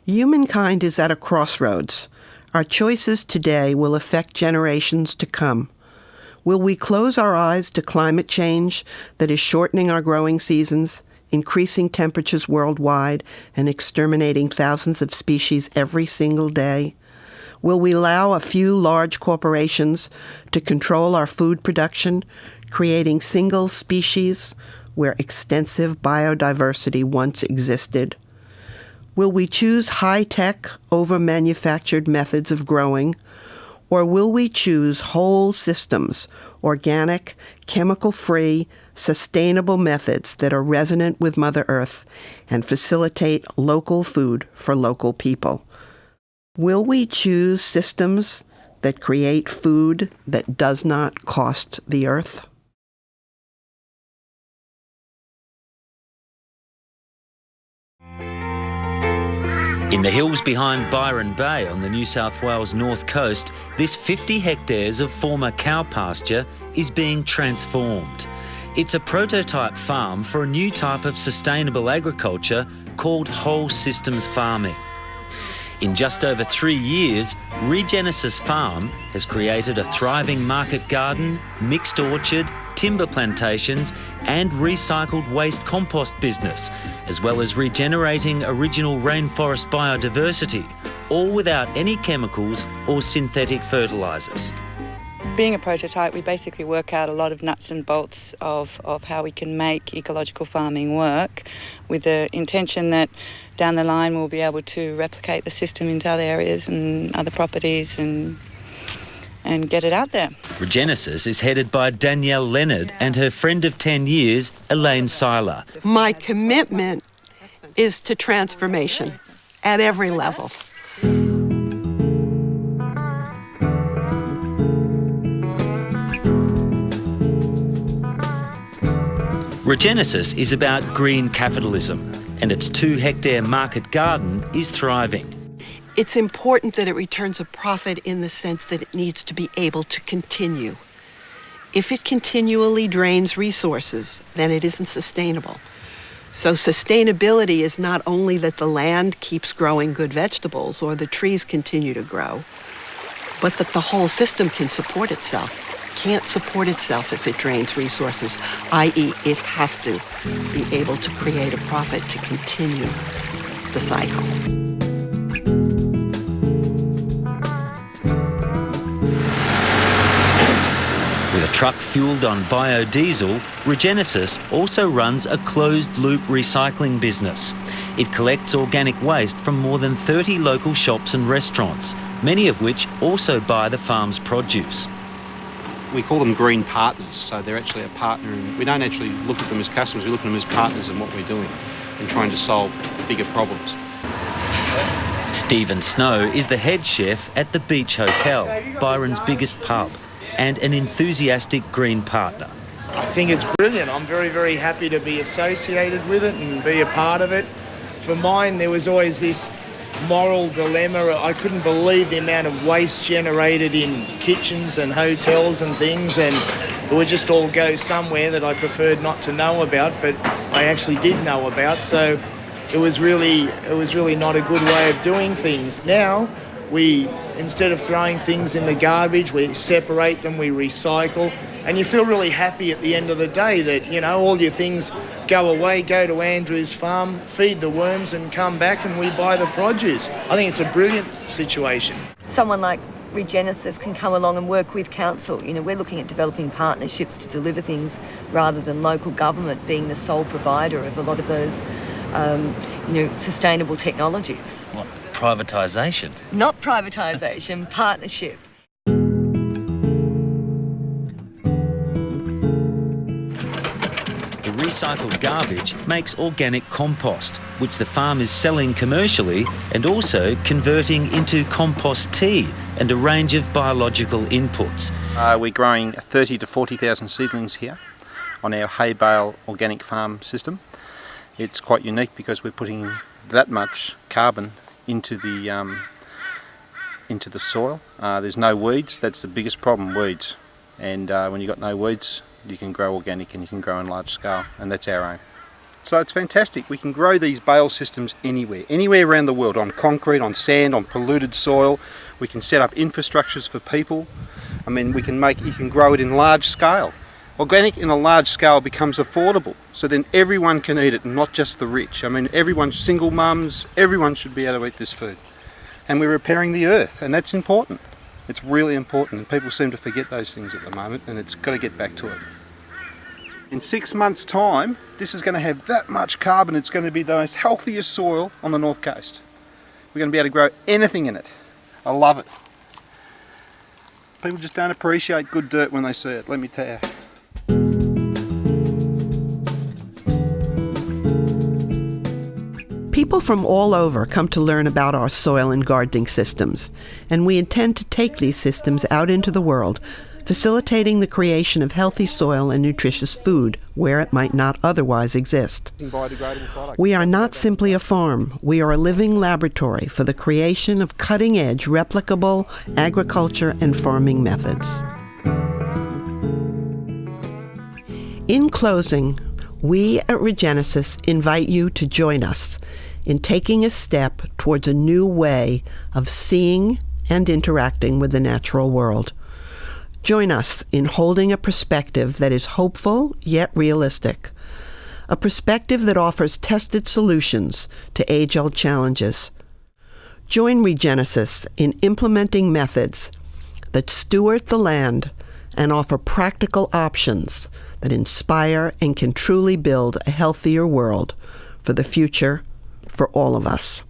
Humankind is at a crossroads. Our choices today will affect generations to come. Will we close our eyes to climate change that is shortening our growing seasons, increasing temperatures worldwide, and exterminating thousands of species every single day? Will we allow a few large corporations to control our food production, creating single species where extensive biodiversity once existed? Will we choose high-tech over manufactured methods of growing, or will we choose whole systems, organic, chemical-free, sustainable methods that are resonant with Mother Earth and facilitate local food for local people? Will we choose systems that create food that does not cost the earth? In the hills behind Byron Bay on the New South Wales north coast, this 50 hectares of former cow pasture is being transformed. It's a prototype farm for a new type of sustainable agriculture called whole systems farming. In just over 3 years, ReGenesis Farm has created a thriving market garden, mixed orchard, timber plantations and recycled waste compost business, as well as regenerating original rainforest biodiversity, all without any chemicals or synthetic fertilisers. Being a prototype, we basically work out a lot of nuts and bolts of how we can make ecological farming work, with the intention that down the line we'll be able to replicate the system into other areas and other properties and get it out there. ReGenesis is headed by Danielle Leonard and her friend of 10 years, Elaine Seiler. My commitment is to transformation at every level. ReGenesis is about green capitalism, and its 2-hectare market garden is thriving. It's important that it returns a profit in the sense that it needs to be able to continue. If it continually drains resources, then it isn't sustainable. So sustainability is not only that the land keeps growing good vegetables or the trees continue to grow, but that the whole system can support itself. Can't support itself if it drains resources, i.e. it has to be able to create a profit to continue the cycle. With a truck fuelled on biodiesel, ReGenesis also runs a closed-loop recycling business. It collects organic waste from more than 30 local shops and restaurants, many of which also buy the farm's produce. We call them green partners, so they're actually a partner, and we don't actually look at them as customers, we look at them as partners in what we're doing and trying to solve bigger problems. Stephen Snow is the head chef at the Beach Hotel, Byron's biggest pub, and an enthusiastic green partner. I think it's brilliant. I'm very, very happy to be associated with it and be a part of it. For mine, there was always this moral dilemma. I couldn't believe the amount of waste generated in kitchens and hotels and things, and it would just all go somewhere that I preferred not to know about, but I actually did know about. So it was really not a good way of doing things. Now we, instead of throwing things in the garbage, we separate them, we recycle, and you feel really happy at the end of the day that, you know, all your things go away, go to Andrew's farm, feed the worms and come back and we buy the produce. I think it's a brilliant situation. Someone like ReGenesis can come along and work with council. You know, we're looking at developing partnerships to deliver things rather than local government being the sole provider of a lot of those, sustainable technologies. What, privatisation? Not privatisation, partnership. The recycled garbage makes organic compost, which the farm is selling commercially and also converting into compost tea and a range of biological inputs. We're growing 30 to 40,000 seedlings here on our hay bale organic farm system. It's quite unique because we're putting that much carbon into the soil. There's no weeds. That's the biggest problem, weeds. And when you've got no weeds, you can grow organic and you can grow on large scale, and that's our aim. So it's fantastic. We can grow these bale systems anywhere around the world, on concrete, on sand, on polluted soil. We can set up infrastructures for people. I mean, you can grow it in large scale. Organic in a large scale becomes affordable, so then everyone can eat it, not just the rich. I mean, everyone, single mums, everyone should be able to eat this food. And we're repairing the earth, and that's important. It's really important, and people seem to forget those things at the moment, and it's got to get back to it. In 6 months' time, this is going to have that much carbon. It's going to be the most healthiest soil on the North Coast. We're going to be able to grow anything in it. I love it. People just don't appreciate good dirt when they see it, let me tell you. People from all over come to learn about our soil and gardening systems, and we intend to take these systems out into the world, facilitating the creation of healthy soil and nutritious food where it might not otherwise exist. We are not simply a farm. We are a living laboratory for the creation of cutting-edge, replicable agriculture and farming methods. In closing, we at ReGenesis invite you to join us in taking a step towards a new way of seeing and interacting with the natural world. Join us in holding a perspective that is hopeful yet realistic, a perspective that offers tested solutions to age-old challenges. Join ReGenesis in implementing methods that steward the land and offer practical options that inspire and can truly build a healthier world for the future for all of us.